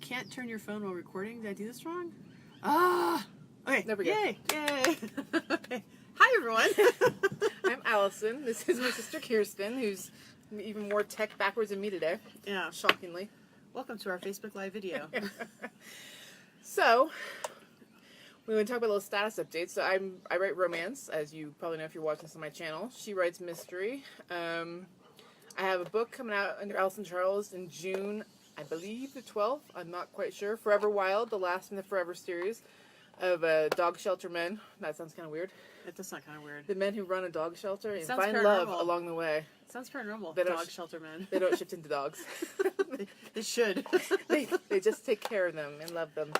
can't turn your phone while recording. Did I do this wrong? Ah! Okay. There we go. Yay! Okay. Hi, everyone. I'm Alyson. This is my sister Kirsten, who's even more tech backwards than me today. Yeah. Shockingly. Welcome to our Facebook Live video. So, we want to talk about a little status updates. So I write romance, as you probably know if you're watching this on my channel. She writes mystery. I have a book coming out under Alyson Charles in June, I believe the 12th. I'm not quite sure. Forever Wild, the last in the Forever series of dog shelter men. That sounds kind of weird. It does sound kind of weird. The men who run a dog shelter and Sounds find paranormal. love along the way. It sounds paranormal. They don't Dog shelter men. They don't shift into dogs. They should. they just take care of them and love them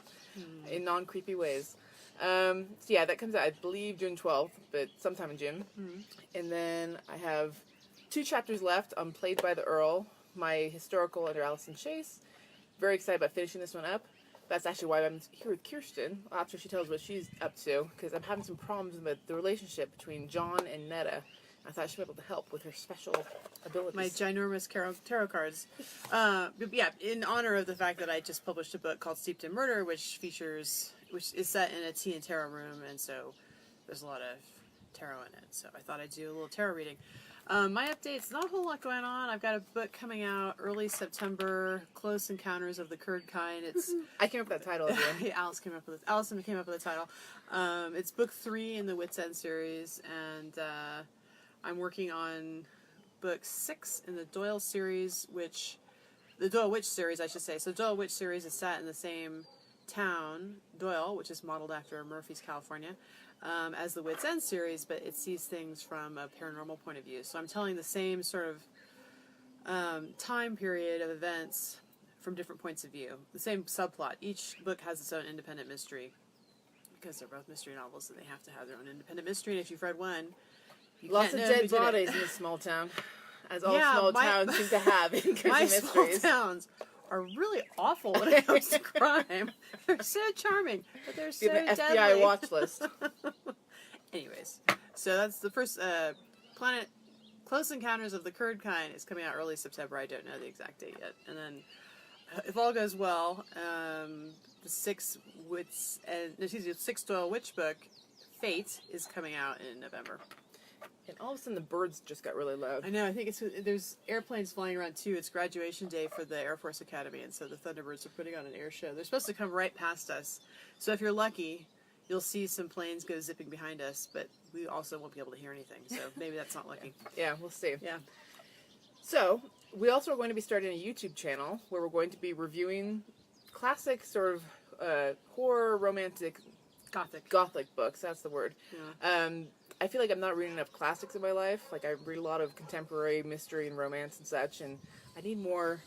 in non-creepy ways. So yeah, that comes out, I believe, June 12th, but sometime in June. And then I have 2 chapters left on Played by the Earl, my historical under Alyson Chase. Very excited about finishing this one up. That's actually why I'm here with Kirsten, after she tells what she's up to, because I'm having some problems with the relationship between John and Netta. I thought she'd be able to help with her special abilities. My ginormous tarot cards. But yeah, in honor of the fact that I just published a book called Steeped in Murder, which is set in a tea and tarot room, and so there's a lot of tarot in it. So I thought I'd do a little tarot reading. My updates, not a whole lot going on. I've got a book coming out early September, Close Encounters of the Curd Kind. It's I came up with that title again. Alyson came up with the title. It's book 3 in the Wits End series, and I'm working on book 6 in the Doyle series, the Doyle Witch series, I should say. So Doyle Witch series is set in the same town, Doyle, which is modeled after Murphy's, California, as the Wits End series, but it sees things from a paranormal point of view. So I'm telling the same sort of time period of events from different points of view. The same subplot. Each book has its own independent mystery, because they're both mystery novels, so they have to have their own independent mystery. And if you've read one, Lots of dead bodies in this small town, as all small towns seem to have in terms my of mysteries. small towns are really awful when it comes to crime. They're so charming, but they're so You have an deadly. FBI watch list. Anyways, so that's the first Planet Close Encounters of the Curd Kind is coming out early September. I don't know the exact date yet. And then, if all goes well, the 6 Doyle Witch book, Fate, is coming out in November. And all of a sudden the birds just got really loud. I know. I think there's airplanes flying around too. It's graduation day for the Air Force Academy, and so the Thunderbirds are putting on an air show. They're supposed to come right past us. So if you're lucky, you'll see some planes go zipping behind us, but we also won't be able to hear anything. So maybe that's not lucky. Yeah, we'll see. Yeah. So we also are going to be starting a YouTube channel where we're going to be reviewing classic sort of horror, romantic, gothic books. That's the word. Yeah. I feel like I'm not reading enough classics in my life. Like, I read a lot of contemporary mystery and romance and such, and I need more.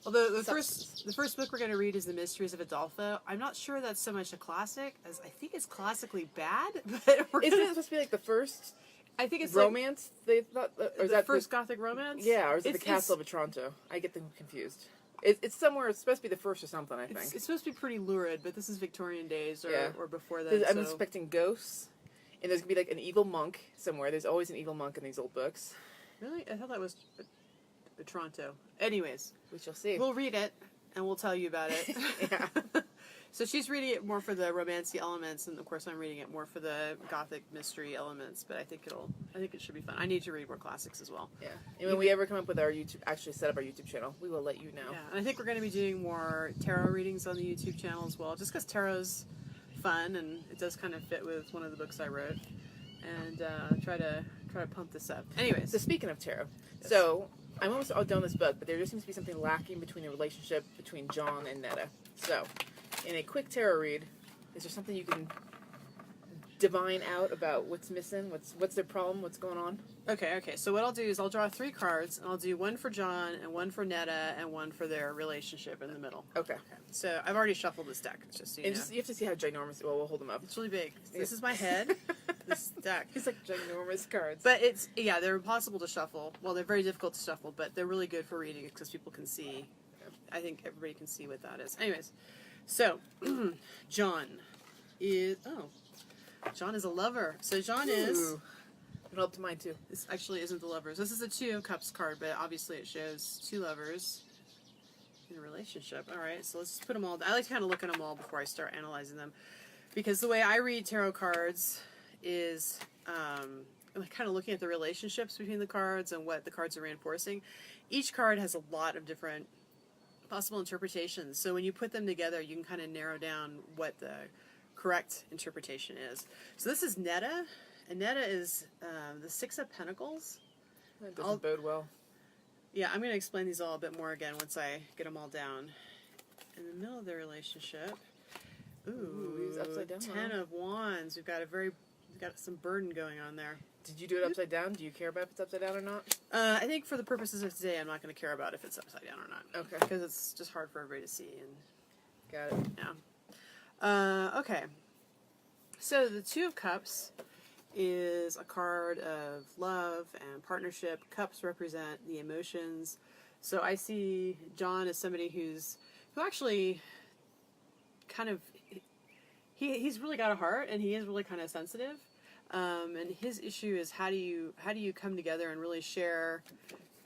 Although the first book we're going to read is The Mysteries of Adolfo. I'm not sure that's so much a classic as I think it's classically bad. But Isn't it supposed to be like the first? I think it's romance. They thought, or is the that first Gothic romance? Yeah, or is it the Castle of Otranto? I get them confused. It's somewhere. It's supposed to be the first or something. I think it's supposed to be pretty lurid, but this is Victorian days or before that. I'm expecting ghosts. And there's going to be like an evil monk somewhere. There's always an evil monk in these old books. Really? I thought that was Toronto. Anyways. We shall see. We'll read it, and we'll tell you about it. Yeah. So she's reading it more for the romancy elements, and of course I'm reading it more for the gothic mystery elements, but I think it should be fun. I need to read more classics as well. Yeah. And when we ever come up with our actually set up our YouTube channel, we will let you know. Yeah. And I think we're going to be doing more tarot readings on the YouTube channel as well, just because tarot's fun, and it does kind of fit with one of the books I wrote, and try to pump this up. Anyways, so speaking of tarot, so I'm almost all done this book, but there just seems to be something lacking between the relationship between John and Netta. So, in a quick tarot read, is there something you can divine out about what's missing? What's their problem? What's going on? Okay. So what I'll do is I'll draw 3 cards, and I'll do one for John, and one for Netta, and one for their relationship in the middle. Okay. So I've already shuffled this deck, just so you know. You have to see how ginormous. Well, we'll hold them up. It's really big. This is my head. This deck. It's like ginormous cards. But they're impossible to shuffle. Well, they're very difficult to shuffle, but they're really good for reading because people can see. I think everybody can see what that is. Anyways, so John is a lover. So John is It'll help to mine too. This actually isn't the lovers. This is a 2 of Cups card, but obviously it shows 2 lovers. in a relationship. All right, so let's put them all. I like to kind of look at them all before I start analyzing them, because the way I read tarot cards is kind of looking at the relationships between the cards and what the cards are reinforcing. Each card has a lot of different possible interpretations. So when you put them together, you can kind of narrow down what the correct interpretation is. So this is Netta, and Netta is the Six of Pentacles. That doesn't bode well. Yeah, I'm going to explain these all a bit more again once I get them all down. In the middle of the relationship, he's upside down. Ten of Wands. We've got some burden going on there. Did you do it upside down? Do you care about if it's upside down or not? I think for the purposes of today, I'm not going to care about if it's upside down or not. Okay. Because it's just hard for everybody to see. And got it. yeah. Okay. So the Two of Cups is a card of love and partnership. Cups represent the emotions. So I see John as somebody who actually kind of, he's really got a heart, and he is really kind of sensitive. And his issue is how do you come together and really share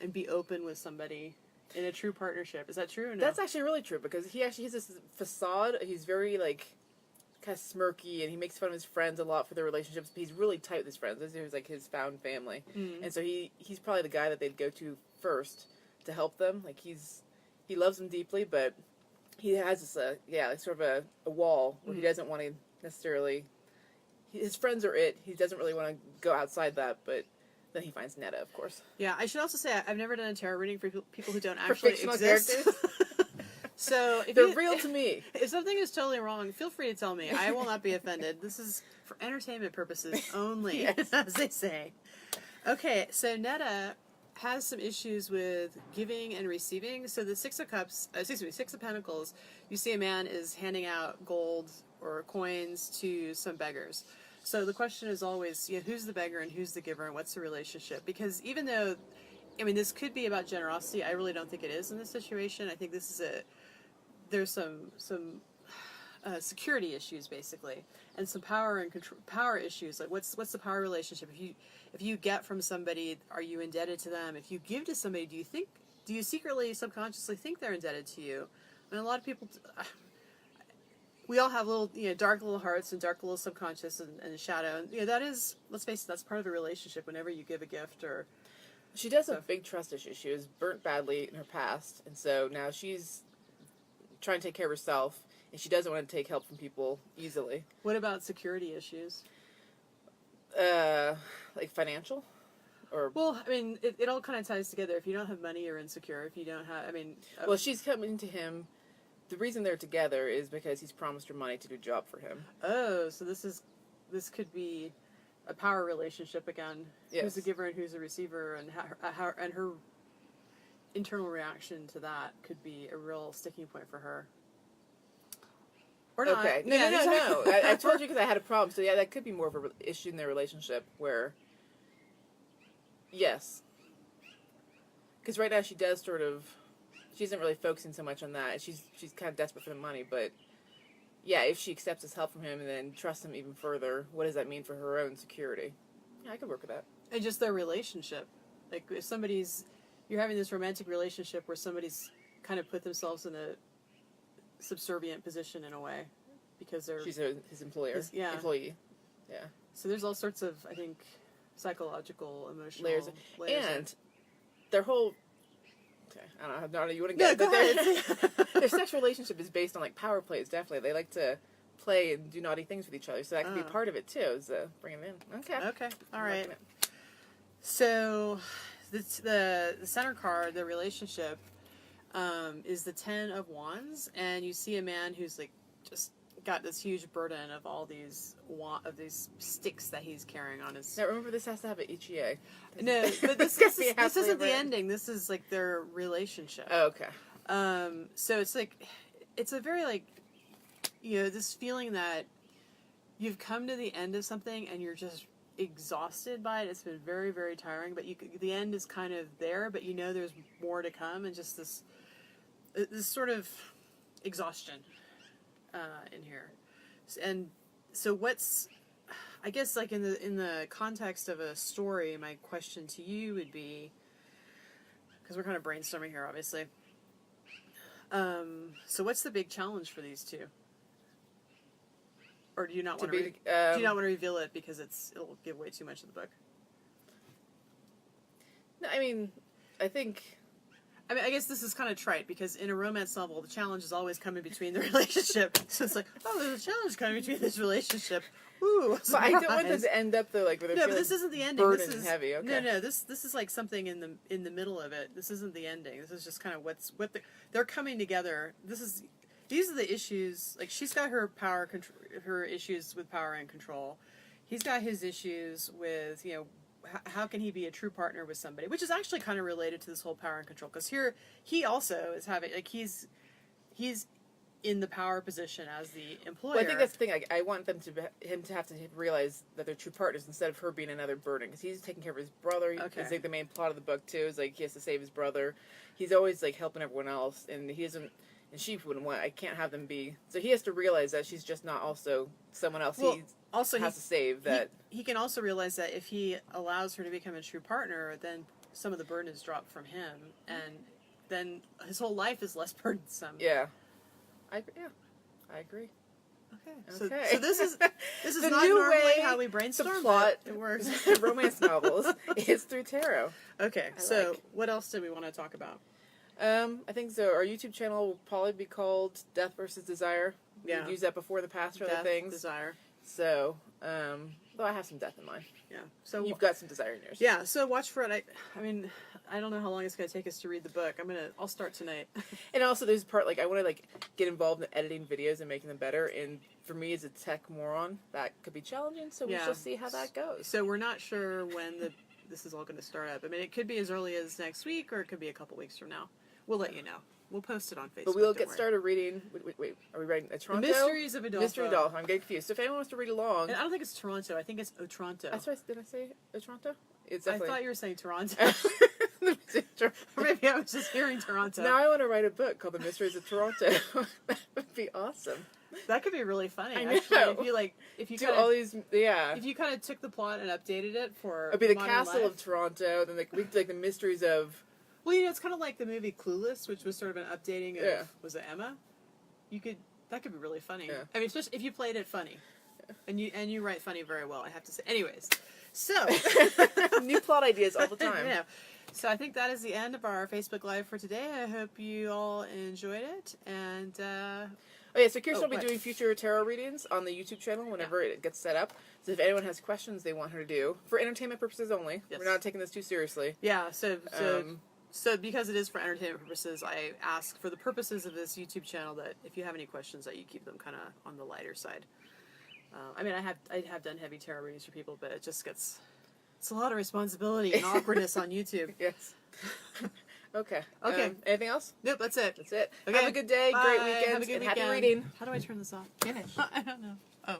and be open with somebody in a true partnership? Is that true or no? That's actually really true, because he actually has this facade. He's very kind of smirky, and he makes fun of his friends a lot for their relationships, but he's really tight with his friends. This is like his found family. And so he's probably the guy that they'd go to first to help them. Like he loves them deeply, but he has this sort of a wall where he doesn't want to necessarily, his friends are it. He doesn't really want to go outside that, but then he finds Netta, of course. Yeah, I should also say I've never done a tarot reading for people who don't actually exist. Characters. So if they're real to me. If something is totally wrong, feel free to tell me. I will not be offended. This is for entertainment purposes only, Yes. as they say. Okay, so Netta has some issues with giving and receiving. So the Six of Pentacles, you see a man is handing out gold or coins to some beggars. So the question is always, who's the beggar and who's the giver, and what's the relationship? Because even though, this could be about generosity, I really don't think it is in this situation. I think this is there's some security issues basically, and some power and control, power issues. Like what's the power relationship? If you get from somebody, are you indebted to them? If you give to somebody, do you secretly, subconsciously think they're indebted to you? A lot of people. We all have little, dark little hearts and dark little subconscious and shadow. And, that is, let's face it, that's part of a relationship whenever you give a gift or... She does have big trust issues. She was burnt badly in her past, and so now she's trying to take care of herself, and she doesn't want to take help from people easily. What about security issues? Like financial? Or... Well, it all kind of ties together. If you don't have money, you're insecure. If you don't have, Well, she's coming to him. The reason they're together is because he's promised her money to do a job for him. Oh, so this could be a power relationship again. Yes. Who's the giver and who's the receiver, and how and her internal reaction to that could be a real sticking point for her. Or not. Okay. No. I told you because I had a problem. So yeah, that could be more of an issue in their relationship where, yes. Because right now she does sort of, she isn't really focusing so much on that. She's kind of desperate for the money, but yeah, if she accepts this help from him and then trusts him even further, what does that mean for her own security? Yeah, I could work with that. And just their relationship. Like if you're having this romantic relationship where somebody's kind of put themselves in a subservient position in a way because they're... She's his employer. Employee. Yeah. So there's all sorts of, I think, psychological, emotional layers. And their whole... Okay, I don't know you want to go but ahead. Their sex relationship is based on power plays, definitely. They like to play and do naughty things with each other, so that could be part of it too, is bringing them in. Okay, all right. So the center card, the relationship, is the Ten of Wands, and you see a man who's just got this huge burden of all these sticks that he's carrying on his... Now remember, this has to have an Ichie. No, but this isn't the ending. This is their relationship. Oh, okay. So it's a very this feeling that you've come to the end of something and you're just exhausted by it. It's been very, very tiring, but the end is kind of there, but there's more to come, and just this sort of exhaustion in here. And so I guess in the context of a story, my question to you would be, because we're kind of brainstorming here, obviously, So what's the big challenge for these two? Or do you not To want be, to? Do you not want to reveal it because it'll give away too much of the book? No, I mean, I think. I mean, I guess this is kind of trite because in a romance novel, the challenge is always coming between the relationship. So it's like, oh, there's a challenge coming between this relationship. Ooh, But I don't want them to end up though, like where they're no, but this isn't the ending. burdened This is and heavy. Okay. no. This is like something in the middle of it. This isn't the ending. This is just kind of they're coming together. These are the issues. Like she's got her her issues with power and control. He's got his issues with how can he be a true partner with somebody, which is actually kind of related to this whole power and control. Because here he also is having he's in the power position as the employer. Well, I think that's the thing. I want him to have to realize that they're true partners instead of her being another burden. Because he's taking care of his brother. Okay. It's like the main plot of the book too. Is like he has to save his brother. He's always like helping everyone else, and he doesn't. And she wouldn't want. I can't have them be. So he has to realize that she's just not also someone else. Well, he also has to save that. He can also realize that if he allows her to become a true partner, then some of the burden is dropped from him, and then his whole life is less burdensome. Yeah. I agree. Okay. Okay. So this is The not new normally way how we brainstorm. to plot but it works. romance novels is through tarot. Okay. I So like. what else do we want to talk about? I think so. Our YouTube channel will probably be called Death versus Desire. Yeah. We've used that before in the past for other Death, things. desire. So, though I have some death in mind. Yeah. So You've got some desire in yours. yeah. So watch for it. I mean, I don't know how long it's going to take us to read the book. I'll start tonight. And also, there's part I want to get involved in editing videos and making them better. And for me, as a tech moron, that could be challenging. So we Yeah. shall see how that goes. So we're not sure when this is all going to start up. I mean, it could be as early as next week, or it could be a couple weeks from now. We'll let you know. We'll post it on Facebook. But we'll don't get worry. started reading. Wait, are we writing a The Toronto? Mysteries of Adolfo. Mystery Doll. I'm getting confused. So if anyone wants to read along, And I don't think it's Toronto. I think it's Otranto. that's right. Did I say Toronto? It's I definitely. thought you were saying Toronto. Or maybe I was just hearing Toronto. Now I want to write a book called The Mysteries of Toronto. That would be awesome. That could be really funny. I know. Actually, if you Do kinda, all these, yeah. if you kind of took the plot and updated it for It'd be the modern castle life. of Toronto, then the mysteries of. Well, it's kind of like the movie Clueless, which was sort of an updating of Yeah. was it Emma? That could be really funny. Yeah. I mean, especially if you played it funny, and you write funny very well. I have to say. Anyways, so New plot ideas all the time. Yeah. So I think that is the end of our Facebook Live for today. I hope you all enjoyed it, and Oh yeah, so Kirsten will be what? doing future tarot readings on the YouTube channel whenever it gets set up. So if anyone has questions they want her to do, for entertainment purposes only, Yes. we're not taking this too seriously. yeah. So because it is for entertainment purposes, I ask for the purposes of this YouTube channel that if you have any questions, that you keep them kind of on the lighter side. I mean, I have done heavy tarot readings for people, but it's a lot of responsibility and awkwardness on YouTube. Yes. Okay. Okay. Anything else? Nope, that's it. That's it. Okay. Have a good day, Bye. great weekend, Have a good and happy weekend. reading. How do I turn this off? Finish. I don't know. Oh.